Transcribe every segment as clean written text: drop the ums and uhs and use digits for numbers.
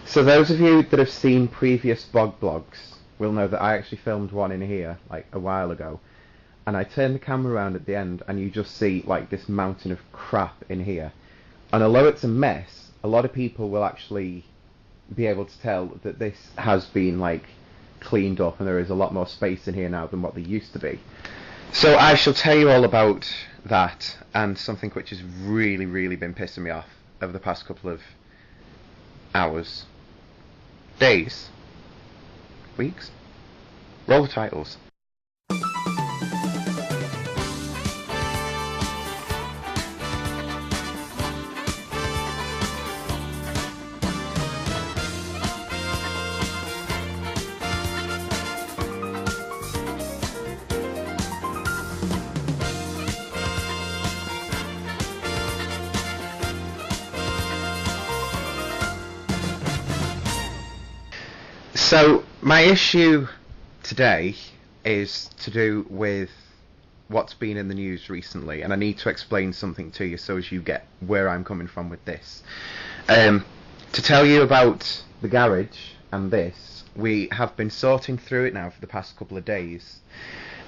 So those of you that have seen previous bog blogs will know that I actually filmed one in here like a while ago, and I turned the camera around at the end and you just see like this mountain of crap in here. And although it's a mess, a lot of people will actually be able to tell that this has been like cleaned up and there is a lot more space in here now than what there used to be. So I shall tell you all about that and something which has really been pissing me off over the past couple of hours, days, weeks. Roll the titles. So my issue today is to do with what's been in the news recently, and I need to explain something to you so as you get where I'm coming from with this. To tell you about the garage and this, we have been sorting through it now for the past couple of days.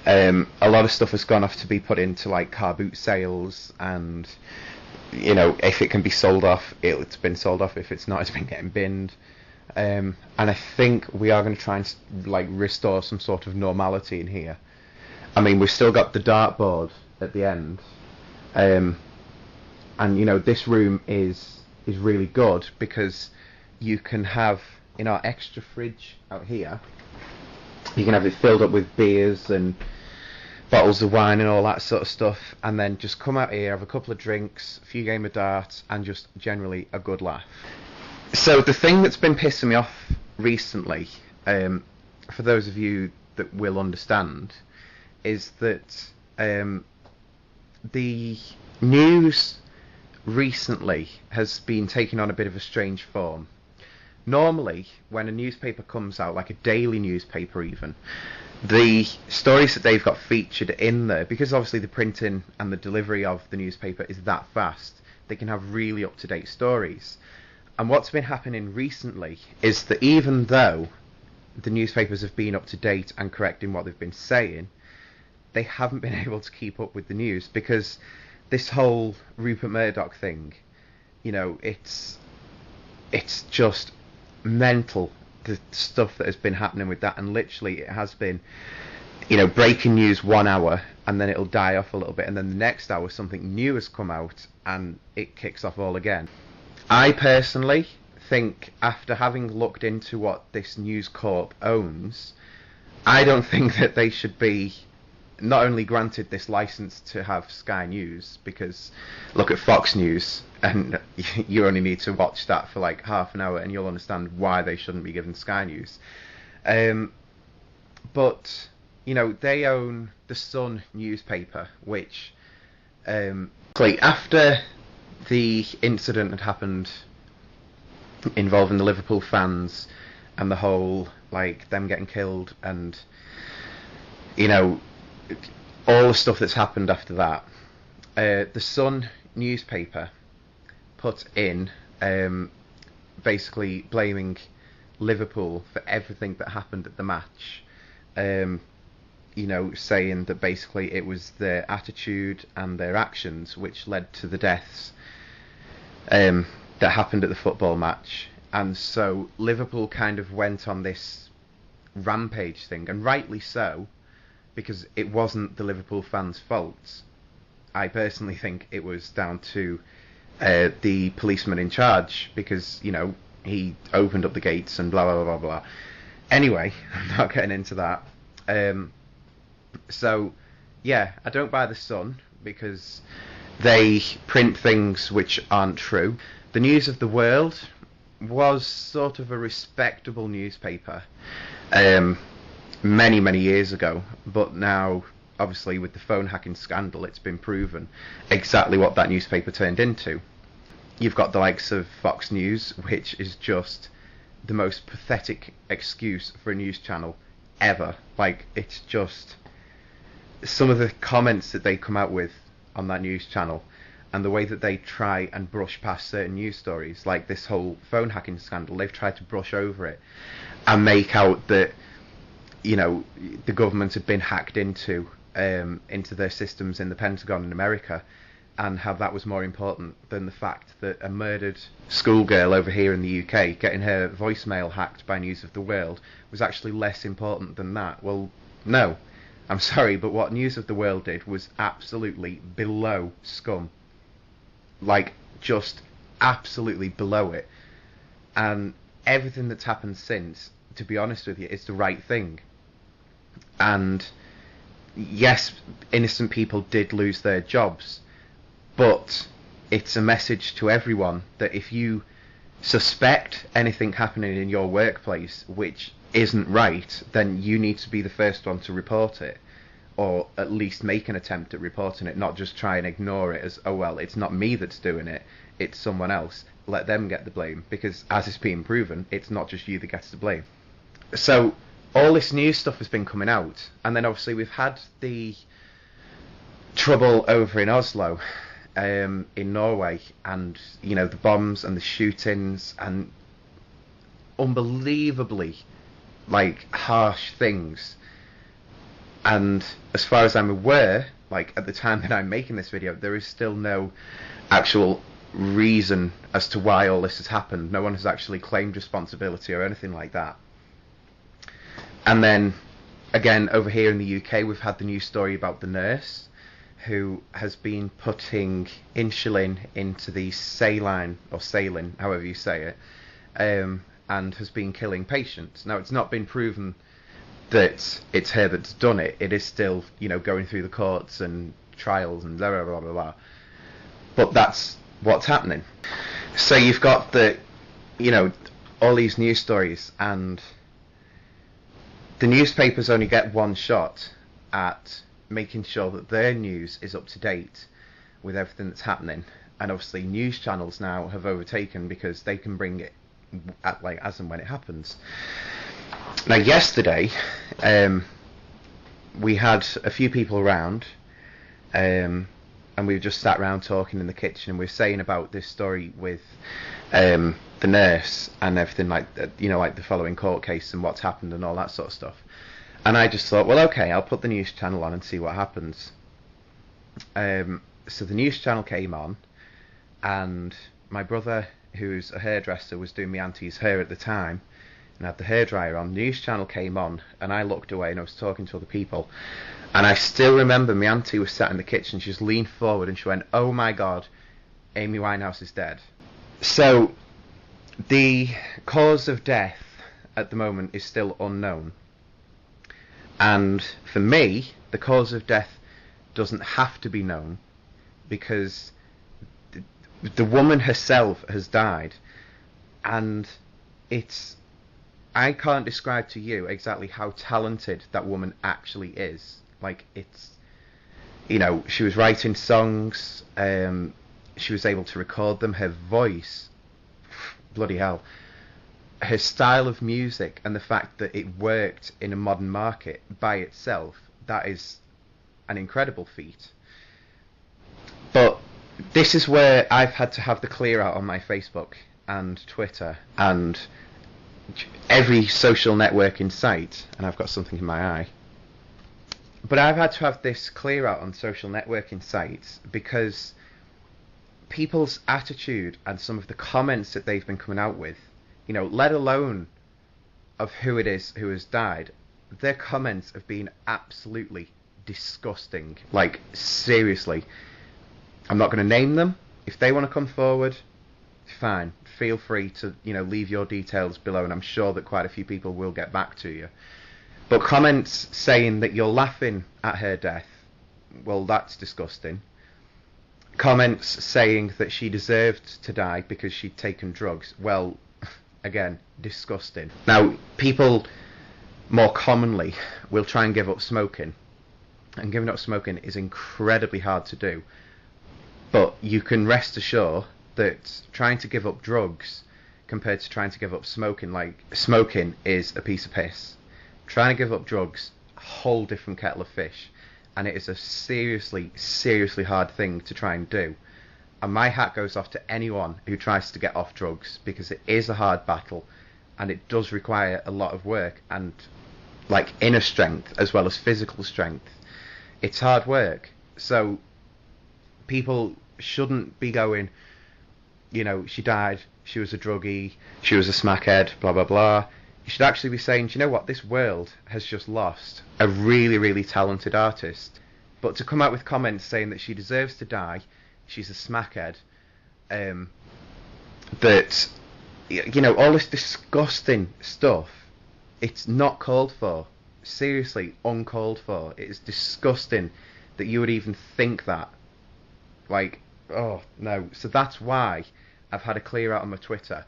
A lot of stuff has gone off to be put into like car boot sales, and you know, if it can be sold off, it's been sold off. If it's not, it's been getting binned. And I think we are going to try and like restore some sort of normality in here. I mean, we've still got the dartboard at the end, and you know, this room is really good because you can have, in our extra fridge out here, you can have it filled up with beers and bottles of wine and all that sort of stuff, and then just come out here, have a couple of drinks, a few game of darts, and just generally a good laugh. So the thing that's been pissing me off recently, for those of you that will understand, is that the news recently has been taking on a bit of a strange form. Normally, when a newspaper comes out, like a daily newspaper even, the stories that they've got featured in there, because obviously the printing and the delivery of the newspaper is that fast, they can have really up-to-date stories. And what's been happening recently is that even though the newspapers have been up to date and correct in what they've been saying, they haven't been able to keep up with the news, because this whole Rupert Murdoch thing, you know, it's just mental, the stuff that has been happening with that. And literally it has been, you know, breaking news 1 hour and then it'll die off a little bit, and then the next hour something new has come out and it kicks off all again. I personally think, after having looked into what this News Corp owns, I don't think that they should be not only granted this license to have Sky News, because look at Fox News and you only need to watch that for like half an hour and you'll understand why they shouldn't be given Sky News. But, you know, they own the Sun newspaper, which after the incident had happened involving the Liverpool fans and the whole, like, them getting killed and, you know, all the stuff that's happened after that, the Sun newspaper put in basically blaming Liverpool for everything that happened at the match, you know, saying that basically it was their attitude and their actions which led to the deaths that happened at the football match. And so Liverpool kind of went on this rampage thing, and rightly so, because it wasn't the Liverpool fans' fault. I personally think it was down to the policeman in charge, because, you know, he opened up the gates and blah blah blah blah. Anyway, I'm not getting into that. So yeah, I don't buy the Sun because they print things which aren't true. The News of the World was sort of a respectable newspaper many years ago, but now obviously with the phone hacking scandal it's been proven exactly what that newspaper turned into. You've got the likes of Fox News, which is just the most pathetic excuse for a news channel ever. Like, it's just some of the comments that they come out with on that news channel and the way that they try and brush past certain news stories, like this whole phone hacking scandal, they've tried to brush over it and make out that, you know, the government had been hacked into their systems in the Pentagon in America, and how that was more important than the fact that a murdered schoolgirl over here in the UK getting her voicemail hacked by News of the World was actually less important than that. Well, no. I'm sorry, but what News of the World did was absolutely below scum. Like, just absolutely below it. And everything that's happened since, to be honest with you, is the right thing. And yes, innocent people did lose their jobs, but it's a message to everyone that if you suspect anything happening in your workplace which isn't right, then you need to be the first one to report it, or at least make an attempt at reporting it, not just try and ignore it as, oh well, it's not me that's doing it, it's someone else. Let them get the blame, because as it's being proven, it's not just you that gets the blame. So all this new stuff has been coming out, and then obviously we've had the trouble over in Oslo, in Norway, and you know, the bombs and the shootings and unbelievably like harsh things. And as far as I'm aware, like at the time that I'm making this video, there is still no actual reason as to why all this has happened. No one has actually claimed responsibility or anything like that. And then again, over here in the UK, we've had the news story about the nurse who has been putting insulin into the saline, or saline, however you say it, and has been killing patients. Now, it's not been proven that it's her that's done it. It is still, you know, going through the courts and trials and blah, blah, blah, blah, blah. But that's what's happening. So you've got the, you know, all these news stories, and the newspapers only get one shot at making sure that their news is up to date with everything that's happening. And obviously news channels now have overtaken, because they can bring it at, like, as and when it happens. Now yesterday we had a few people around, and we just sat around talking in the kitchen, and we were saying about this story with the nurse and everything, like, you know, like the following court case and what's happened and all that sort of stuff. And I just thought, well, okay, I'll put the news channel on and see what happens. So the news channel came on, and my brother, who's a hairdresser, was doing my auntie's hair at the time, and had the hairdryer on. The news channel came on, and I looked away, and I was talking to other people. And I still remember my auntie was sat in the kitchen, she just leaned forward, and she went, oh my God, Amy Winehouse is dead. So the cause of death at the moment is still unknown. And for me, the cause of death doesn't have to be known, because the woman herself has died, and I can't describe to you exactly how talented that woman actually is. Like, it's, you know, she was writing songs, she was able to record them, her voice, bloody hell, her style of music, and the fact that it worked in a modern market by itself, that is an incredible feat. But this is where I've had to have the clear out on my Facebook and Twitter and every social networking site, and I've got something in my eye. But I've had to have this clear out on social networking sites, because people's attitude and some of the comments that they've been coming out with, you know, let alone of who it is who has died, their comments have been absolutely disgusting. Like, seriously. I'm not going to name them. If they want to come forward, fine. Feel free to, you know, leave your details below, and I'm sure that quite a few people will get back to you. But comments saying that you're laughing at her death, well, that's disgusting. Comments saying that she deserved to die because she'd taken drugs, well, again, disgusting. Now, people more commonly will try and give up smoking, and giving up smoking is incredibly hard to do. But you can rest assured that trying to give up drugs compared to trying to give up smoking, like, smoking is a piece of piss. Trying to give up drugs, a whole different kettle of fish, and it is a seriously, seriously hard thing to try and do. And my hat goes off to anyone who tries to get off drugs, because it is a hard battle and it does require a lot of work and like inner strength as well as physical strength. It's hard work. So people shouldn't be going, you know, she died, she was a druggie, she was a smackhead, blah blah blah. You should actually be saying, do you know what, this world has just lost a really, really talented artist. But to come out with comments saying that she deserves to die, she's a smackhead, that, you know, all this disgusting stuff, it's not called for. Seriously, uncalled for. It is disgusting that you would even think that. Like, oh, no. So that's why I've had to clear out on my Twitter,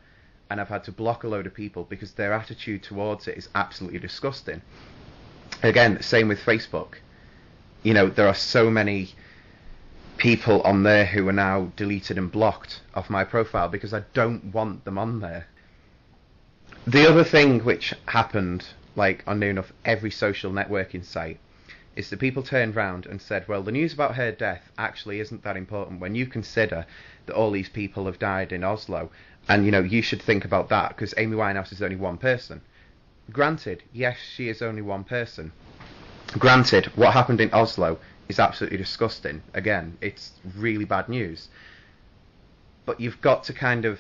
and I've had to block a load of people, because their attitude towards it is absolutely disgusting. Again, same with Facebook. You know, there are so many people on there who are now deleted and blocked off my profile because I don't want them on there. The other thing which happened, like on near enough every social networking site, is that people turned round and said, well, the news about her death actually isn't that important when you consider that all these people have died in Oslo, and, you know, you should think about that because Amy Winehouse is only one person. Granted, yes, she is only one person. Granted, what happened in Oslo is absolutely disgusting. Again, it's really bad news. But you've got to kind of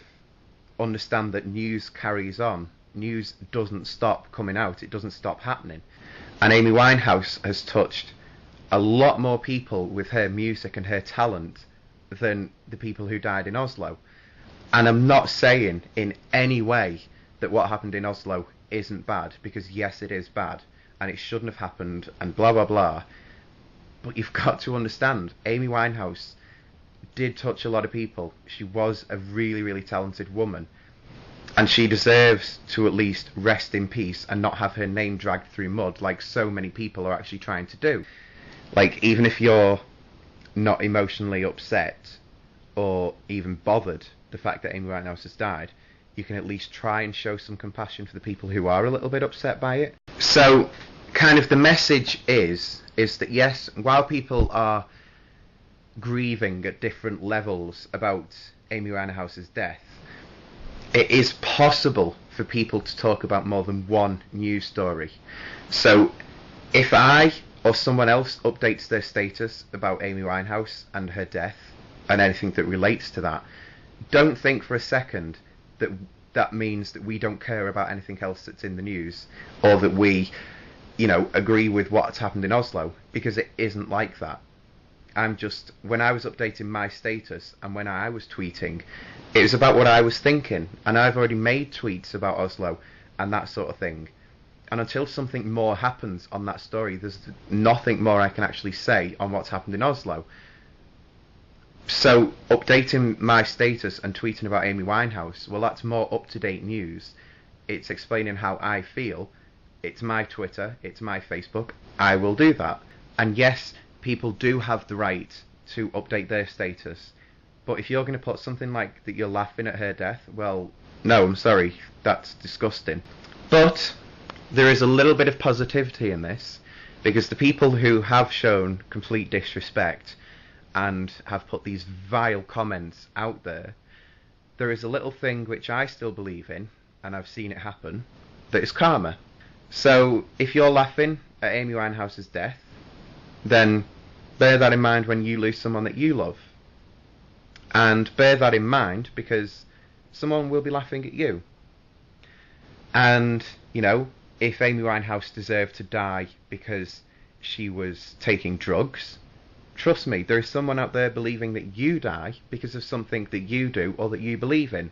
understand that news carries on. News doesn't stop coming out. It doesn't stop happening. And Amy Winehouse has touched a lot more people with her music and her talent than the people who died in Oslo. And I'm not saying in any way that what happened in Oslo isn't bad, because yes, it is bad, and it shouldn't have happened, and blah blah blah. But you've got to understand, Amy Winehouse did touch a lot of people. She was a really, really talented woman, and she deserves to at least rest in peace and not have her name dragged through mud like so many people are actually trying to do. Like, even if you're not emotionally upset or even bothered the fact that Amy Winehouse has died, you can at least try and show some compassion for the people who are a little bit upset by it. So, kind of the message is that yes, while people are grieving at different levels about Amy Winehouse's death, it is possible for people to talk about more than one news story. So, if I or someone else updates their status about Amy Winehouse and her death and anything that relates to that, don't think for a second that that means that we don't care about anything else that's in the news, or that we, you know, agree with what's happened in Oslo, because it isn't like that. I'm just, when I was updating my status and when I was tweeting, it was about what I was thinking, and I've already made tweets about Oslo and that sort of thing. And until something more happens on that story, there's nothing more I can actually say on what's happened in Oslo. So updating my status and tweeting about Amy Winehouse, well, that's more up-to-date news. It's explaining how I feel. It's my Twitter, it's my Facebook. I will do that. And yes, people do have the right to update their status. But if you're going to put something like that you're laughing at her death, well, no, I'm sorry, that's disgusting. But there is a little bit of positivity in this, because the people who have shown complete disrespect and have put these vile comments out there, there is a little thing which I still believe in, and I've seen it happen, that is karma. So if you're laughing at Amy Winehouse's death, then bear that in mind when you lose someone that you love. And bear that in mind because someone will be laughing at you. And, you know, if Amy Winehouse deserved to die because she was taking drugs, trust me, there is someone out there believing that you die because of something that you do or that you believe in.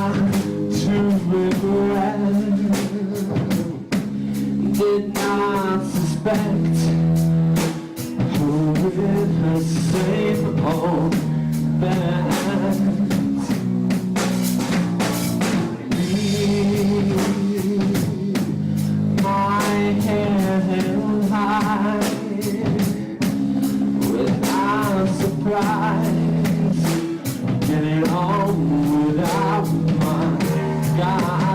not to regret. Did not suspect who with her safe home bed. My hair held high without surprise, getting on without my guy.